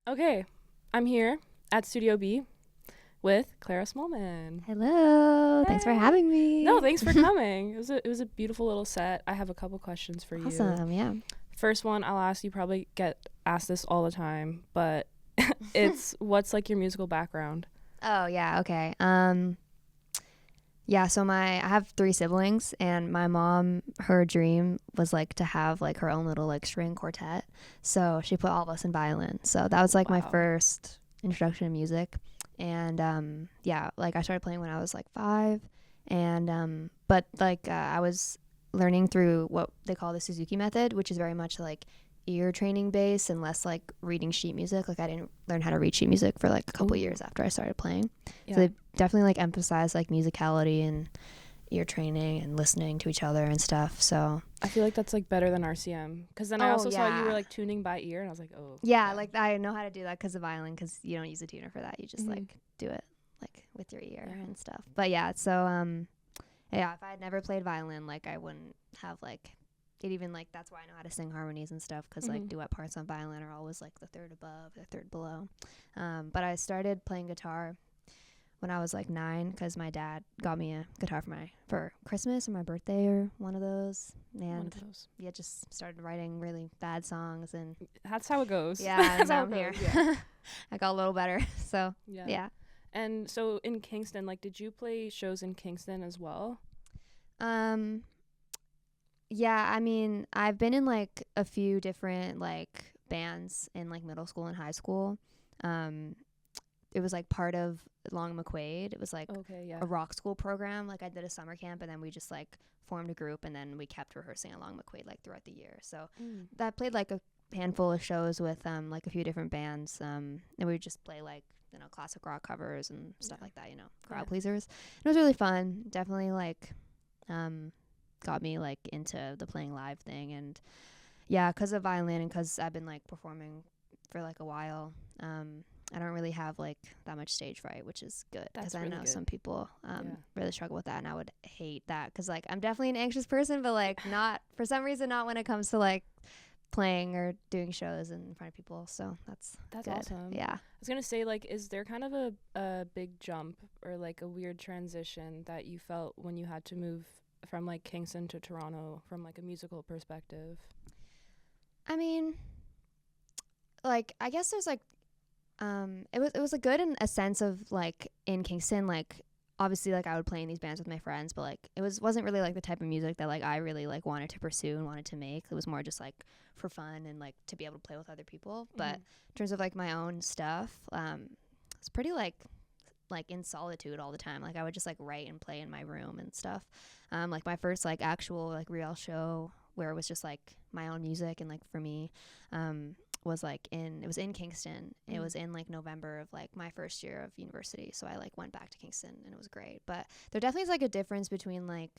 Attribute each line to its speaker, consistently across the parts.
Speaker 1: Okay, I'm here at Studio B with Clara Smallman.
Speaker 2: Hello. Thanks for
Speaker 1: Hey.
Speaker 2: having me.
Speaker 1: No, thanks for coming. It was a beautiful little set. I have a couple questions for you.
Speaker 2: Awesome. Yeah.
Speaker 1: First one, I'll ask you. Probably get asked this all the time, but it's what's like your musical background?
Speaker 2: Oh yeah. Okay. Yeah. So I have 3 siblings, and my mom, her dream was like to have like her own little like string quartet. So she put all of us in violin. So that was like my
Speaker 1: Wow.
Speaker 2: first introduction to music. And yeah, like I started playing when I was like 5, and but like I was learning through what they call the Suzuki method, which is very much like ear training based and less like reading sheet music. Like I didn't learn how to read sheet music for like a couple
Speaker 1: Ooh.
Speaker 2: years after I started playing.
Speaker 1: Yeah.
Speaker 2: So they definitely like emphasize like musicality and ear training and listening to each other and stuff. So
Speaker 1: I feel like that's like better than RCM, because then I
Speaker 2: Oh,
Speaker 1: also saw you were
Speaker 2: yeah.
Speaker 1: like tuning by ear, and I was like, oh.
Speaker 2: yeah, like I know how to do that because of violin, because you don't use a tuner for that. You just
Speaker 1: Mhm.
Speaker 2: like do it like with your ear
Speaker 1: Yeah.
Speaker 2: and stuff. But yeah, so yeah, if I had never played violin, like I wouldn't have like it even like that's why I know how to sing harmonies and stuff, because like
Speaker 1: Mhm.
Speaker 2: duet parts on violin are always like the third above, the third below. But I started playing guitar when I was like 9, because my dad got me a guitar for Christmas or my birthday or one of those,
Speaker 1: One
Speaker 2: and
Speaker 1: of those.
Speaker 2: yeah, just started writing really bad songs, and
Speaker 1: That's how it goes.
Speaker 2: yeah,
Speaker 1: That's
Speaker 2: and now
Speaker 1: how
Speaker 2: I'm
Speaker 1: it
Speaker 2: here.
Speaker 1: goes, yeah.
Speaker 2: I got a little better, so
Speaker 1: Yeah.
Speaker 2: yeah.
Speaker 1: And so in Kingston, like, did you play shows in Kingston as well?
Speaker 2: Um, yeah, I mean, I've been in like a few different like bands in like middle school and high school. Um, it was like part of Long McQuaid. It was like
Speaker 1: Okay, yeah.
Speaker 2: a rock school program. Like I did a summer camp, and then we just like formed a group, and then we kept rehearsing along McQuaid like throughout the year. So that played like a handful of shows with like a few different bands. And we would just play like classic rock covers and stuff
Speaker 1: Yeah.
Speaker 2: like that. Crowd
Speaker 1: Yeah.
Speaker 2: pleasers. It was really fun. Definitely like got me like into the playing live thing, and yeah, because of violin and because I've been like performing for like a while. I don't really have like that much stage fright, which is good, because
Speaker 1: That's
Speaker 2: I
Speaker 1: really
Speaker 2: know
Speaker 1: good.
Speaker 2: some people
Speaker 1: Yeah.
Speaker 2: really struggle with that, and I would hate that, because like I'm definitely an anxious person, but like not for some reason, not when it comes to like playing or doing shows in front of people. So that's good.
Speaker 1: awesome.
Speaker 2: Yeah.
Speaker 1: I was gonna say, like, is there kind of a big jump or like a weird transition that you felt when you had to move from like Kingston to Toronto from like a musical perspective?
Speaker 2: I mean, like I guess there's like it was a good in a sense of like in Kingston, like obviously like I would play in these bands with my friends, but like it wasn't really like the type of music that like I really like wanted to pursue and wanted to make. It was more just like for fun and like to be able to play with other people. But in terms of like my own stuff, it's pretty like in solitude all the time. Like I would just like write and play in my room and stuff. Like my first like actual like real show where it was just like my own music and like for me, was like it was in Kingston. It was in like November of like my first year of university. So I like went back to Kingston, and it was great. But there definitely is like a difference between like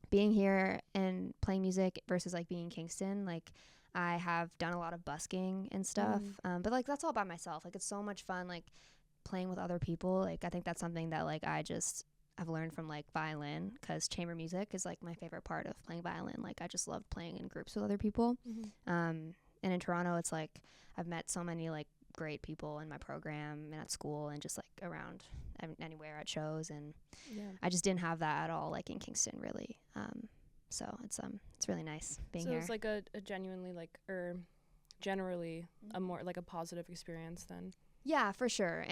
Speaker 2: being here and playing music versus like being in Kingston. Like I have done a lot of busking and stuff. But like that's all by myself. Like it's so much fun like playing with other people. Like I think that's something that like I've learned from like violin, because chamber music is like my favorite part of playing violin. Like I just love playing in groups with other people. And in Toronto, it's like I've met so many like great people in my program and at school and just like around anywhere at shows, and
Speaker 1: Yeah.
Speaker 2: I just didn't have that at all like in Kingston really. So it's really nice being
Speaker 1: So
Speaker 2: here.
Speaker 1: it's like a genuinely like or generally a more like a positive experience then.
Speaker 2: Yeah, for sure.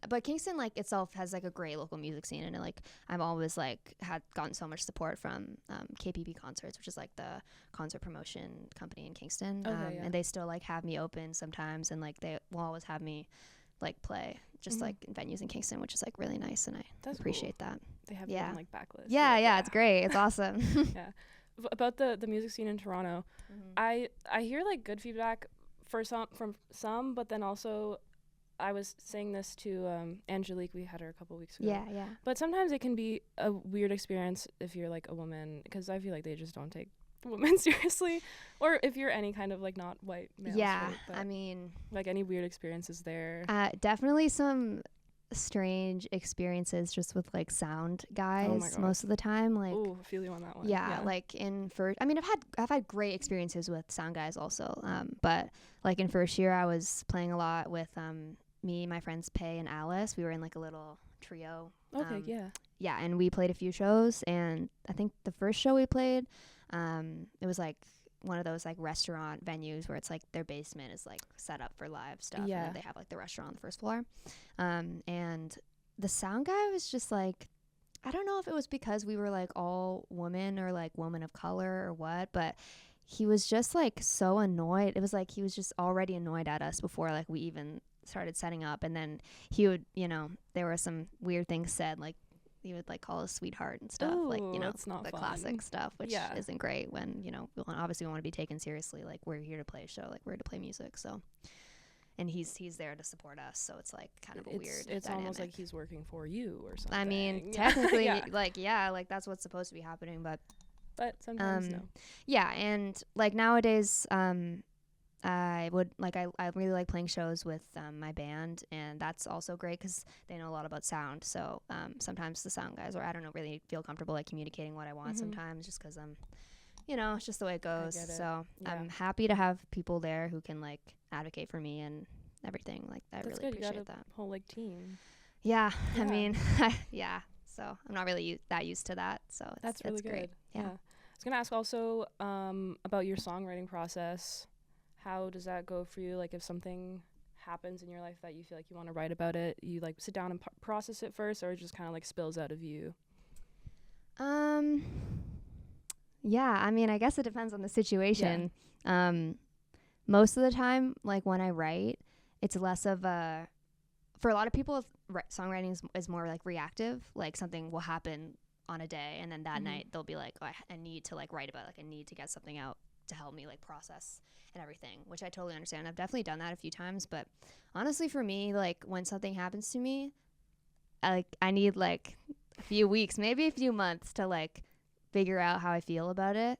Speaker 2: But Kingston like itself has like a great local music scene, and like I'm always like had gotten so much support from KPP Concerts, which is like the concert promotion company in Kingston.
Speaker 1: Okay, yeah.
Speaker 2: And they still like have me open sometimes, and like they will always have me like play just like in venues in Kingston, which is like really nice, and I
Speaker 1: That's
Speaker 2: appreciate that.
Speaker 1: They have you
Speaker 2: Yeah.
Speaker 1: on like backlist.
Speaker 2: Yeah, it's great. It's awesome.
Speaker 1: Yeah. About the music scene in Toronto, I hear like good feedback from some, but then also I was saying this to Angelique. We had her a couple weeks ago.
Speaker 2: Yeah.
Speaker 1: But sometimes it can be a weird experience if you're like a woman, because I feel like they just don't take women seriously, or if you're any kind of like not white male.
Speaker 2: Yeah,
Speaker 1: straight, but
Speaker 2: I mean,
Speaker 1: like any weird experiences there.
Speaker 2: definitely some strange experiences just with like sound guys
Speaker 1: God.
Speaker 2: most of the time. Like,
Speaker 1: ooh, I feel you on that one.
Speaker 2: yeah, like in first, I mean, I've had great experiences with sound guys also. But like in first year, I was playing a lot with me, my friends Pei and Alice. We were in like a little trio.
Speaker 1: Okay,
Speaker 2: Yeah, and we played a few shows, and I think the first show we played, it was like one of those like restaurant venues where it's like their basement is like set up for live stuff, and then they have like the restaurant on the first floor. And the sound guy was just like, I don't know if it was because we were like all women or like women of color or what, but he was just like so annoyed. It was like he was just already annoyed at us before like we even started setting up, and then he would, you know, there were some weird things said, like he would like call us sweetheart and stuff.
Speaker 1: Ooh,
Speaker 2: like, you know,
Speaker 1: that's not
Speaker 2: the
Speaker 1: fun.
Speaker 2: classic stuff, which isn't great when, you know, obviously we want to be taken seriously. Like, we're here to play a show, like we're here to play music. So, and he's there to support us, so it's like kind of a weird
Speaker 1: it's
Speaker 2: dynamic.
Speaker 1: almost like he's working for you or something.
Speaker 2: I mean, technically, like, yeah, like that's what's supposed to be happening, but
Speaker 1: sometimes no.
Speaker 2: Yeah, and like nowadays, I would like I really like playing shows with my band, and that's also great because they know a lot about sound. So sometimes the sound guys, or I don't know, really feel comfortable like communicating what I want sometimes, just because you know, it's just the way it goes. So I'm happy to have people there who can like advocate for me and everything. Like I really appreciate that
Speaker 1: whole like team.
Speaker 2: Yeah, I mean, yeah. So I'm not really that used to that. So
Speaker 1: that's really good.
Speaker 2: Great. Yeah.
Speaker 1: I was gonna ask also about your songwriting process. How does that go for you? Like, if something happens in your life that you feel like you want to write about it, you like sit down and process it first, or it just kind of like spills out of you?
Speaker 2: Yeah, I mean, I guess it depends on the situation. Most of the time, like when I write, it's less of a, for a lot of people, songwriting is more like reactive. Like something will happen on a day, and then that night they'll be like, oh, I need to like write about it. Like I need to get something out to help me like process and everything, which I totally understand. I've definitely done that a few times, but honestly for me, like when something happens to me, I need like a few weeks, maybe a few months to like figure out how I feel about it,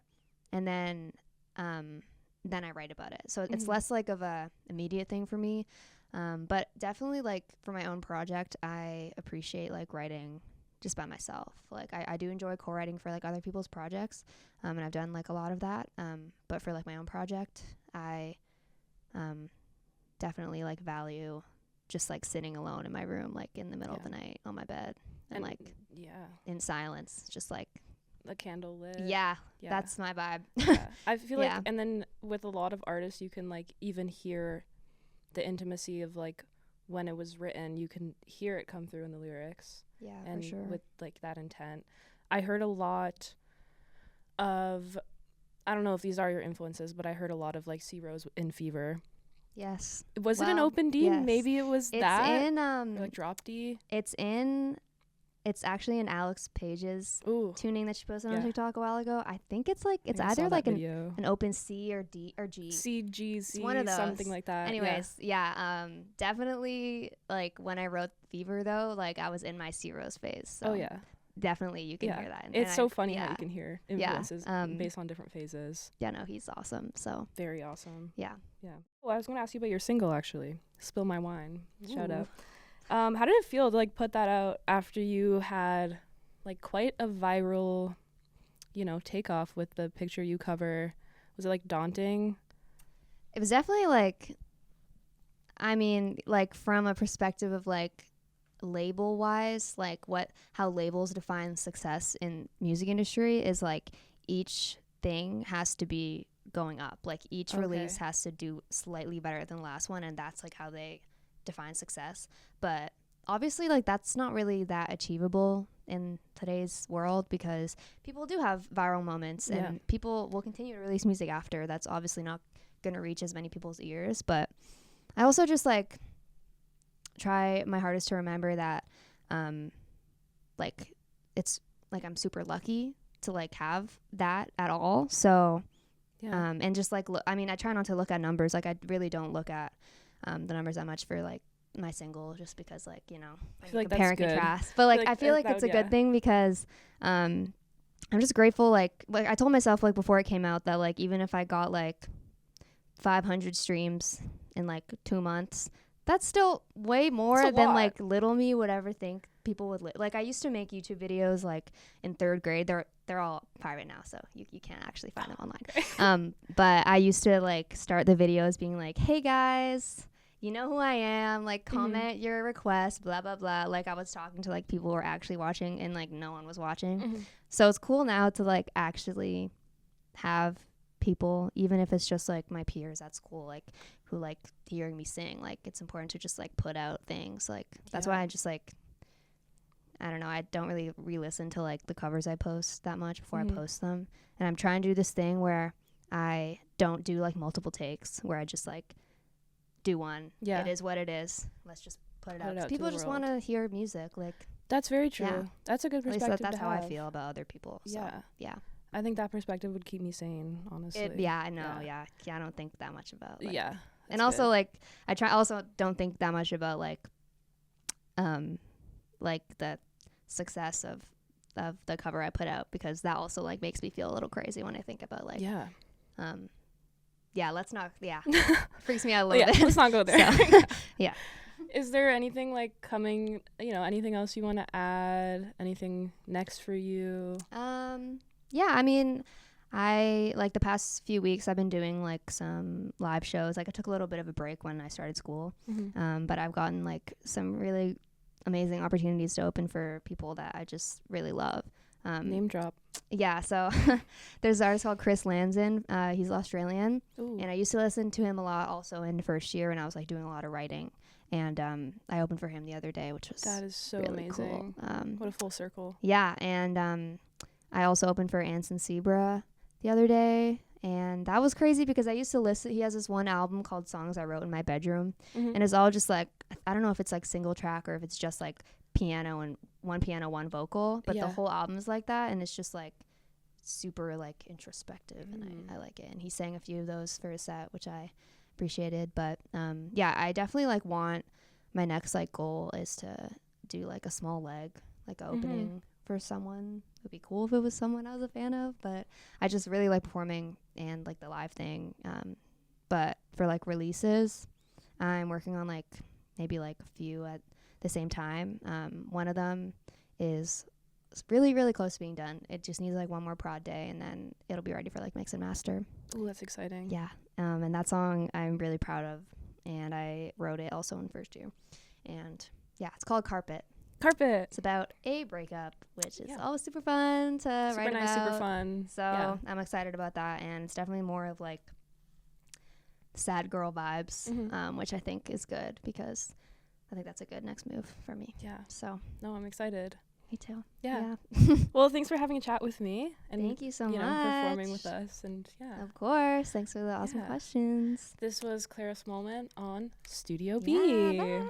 Speaker 2: and then I write about it. So it's less like of a immediate thing for me, but definitely like for my own project, I appreciate like writing just by myself. Like I do enjoy co-writing for like other people's projects, and I've done like a lot of that, but for like my own project, I definitely like value just like sitting alone in my room, like in the middle of the night on my bed, and like in silence, just like
Speaker 1: a candle lit.
Speaker 2: That's my vibe.
Speaker 1: I feel like, and then with a lot of artists, you can like even hear the intimacy of like when it was written. You can hear it come through in the lyrics. And
Speaker 2: for sure,
Speaker 1: with like that intent. I heard a lot of, I don't know if these are your influences, but I heard a lot of like C Rose in Fever.
Speaker 2: Yes.
Speaker 1: Was it an open D?
Speaker 2: Yes.
Speaker 1: Maybe it was
Speaker 2: it's
Speaker 1: that.
Speaker 2: In
Speaker 1: or like drop D.
Speaker 2: It's actually in Alex Page's tuning that she posted on
Speaker 1: Yeah.
Speaker 2: TikTok a while ago. I think it's like it's
Speaker 1: I
Speaker 2: either
Speaker 1: saw
Speaker 2: like
Speaker 1: that
Speaker 2: an
Speaker 1: video.
Speaker 2: open C or D or G.
Speaker 1: C, G, C,
Speaker 2: one of those.
Speaker 1: something like that.
Speaker 2: Anyways, definitely like when I wrote Fever though, like I was in my C Rose phase. So definitely you can hear that.
Speaker 1: It's so funny how you can hear influences based on different phases.
Speaker 2: Yeah, no, he's awesome. So
Speaker 1: very awesome.
Speaker 2: Yeah.
Speaker 1: Well, I was going to ask you about your single actually. Spill My Wine. Shout out. How did it feel to like put that out after you had like quite a viral, you know, takeoff with the picture you cover? Was it like daunting?
Speaker 2: It was definitely like, I mean, like from a perspective of like label wise, like how labels define success in music industry is like each thing has to be going up. Like each release has to do slightly better than the last one, and that's like how they define success. But obviously like that's not really that achievable in today's world, because people do have viral moments and people will continue to release music after. That's obviously not gonna reach as many people's ears, but I also just like try my hardest to remember that like it's like I'm super lucky to like have that at all. So and just like I mean I try not to look at numbers. Like I really don't look at the numbers that much for like my single, just because like, you know, I feel like compare and contrast, but like I feel like it's a good thing, because I'm just grateful. Like I told myself like before it came out that like even if I got like 500 streams in like 2 months, that's still way more
Speaker 1: It's a
Speaker 2: than
Speaker 1: lot.
Speaker 2: like little me would ever think people would like. I used to make YouTube videos like in 3rd grade. They're all private now, so you can't actually find them online. But I used to like start the videos being like, hey guys, you know who I am, like comment your request, blah blah blah. Like I was talking to like people who were actually watching, and like no one was watching. So it's cool now to like actually have people, even if it's just like my peers at school, like who like hearing me sing. Like it's important to just like put out things. Like that's why I just like, I don't know, I don't really re-listen to like the covers I post that much before I post them. And I'm trying to do this thing where I don't do like multiple takes, where I just like do one. Yeah, it is what it is. Let's just put it out. People just want to hear music. Like
Speaker 1: that's very true. Yeah. That's a good perspective.
Speaker 2: At least that's how I feel about other people. So, yeah.
Speaker 1: I think that perspective would keep me sane, honestly.
Speaker 2: I know. Yeah, I don't think that much about. Like,
Speaker 1: yeah,
Speaker 2: and also good. Like also don't think that much about like the success of the cover I put out, because that also like makes me feel a little crazy when I think about like let's not freaks me out a little bit.
Speaker 1: Let's not go there. So,
Speaker 2: yeah.
Speaker 1: Is there anything like coming, anything else you want to add? Anything next for you?
Speaker 2: Yeah, I mean, I like the past few weeks I've been doing like some live shows. Like I took a little bit of a break when I started school, but I've gotten like some really amazing opportunities to open for people that I just really love.
Speaker 1: Name drop.
Speaker 2: Yeah, so there's an artist called Chris Lanzin. He's Australian.
Speaker 1: Ooh.
Speaker 2: And I used to listen to him a lot also in first year when I was like doing a lot of writing. And I opened for him the other day, which was
Speaker 1: that is so
Speaker 2: really
Speaker 1: amazing.
Speaker 2: Cool.
Speaker 1: What a full circle.
Speaker 2: Yeah, and I also opened for Anson Sebra the other day, and that was crazy because I used to listen. He has this one album called Songs I Wrote in My Bedroom, and it's all just like, I don't know if it's like single track or if it's just like piano, one vocal, but the whole album is like that, and it's just like super like introspective, and I like it. And he sang a few of those for his set, which I appreciated. But I definitely like want, my next like goal is to do like a small leg, like a opening for someone. It would be cool if it was someone I was a fan of, but I just really like performing and like the live thing. But for like releases, I'm working on like maybe like a few at the same time. One of them is really, really close to being done. It just needs like one more prod day, and then it'll be ready for like mix and master.
Speaker 1: Oh, that's exciting.
Speaker 2: Yeah. And that song I'm really proud of, and I wrote it also in first year. And yeah, it's called Carpet. It's about a breakup, which is always super fun to write about.
Speaker 1: Super fun.
Speaker 2: So I'm excited about that, and it's definitely more of like sad girl vibes, which I think is good, because I think that's a good next move for me.
Speaker 1: Yeah.
Speaker 2: So
Speaker 1: no, I'm excited.
Speaker 2: Me too.
Speaker 1: Yeah. Well, thanks for having a chat with me, and
Speaker 2: thank you so much.
Speaker 1: Performing with us, and
Speaker 2: of course. Thanks for the awesome questions.
Speaker 1: This was Clara Smallman on Studio B.
Speaker 2: Bye.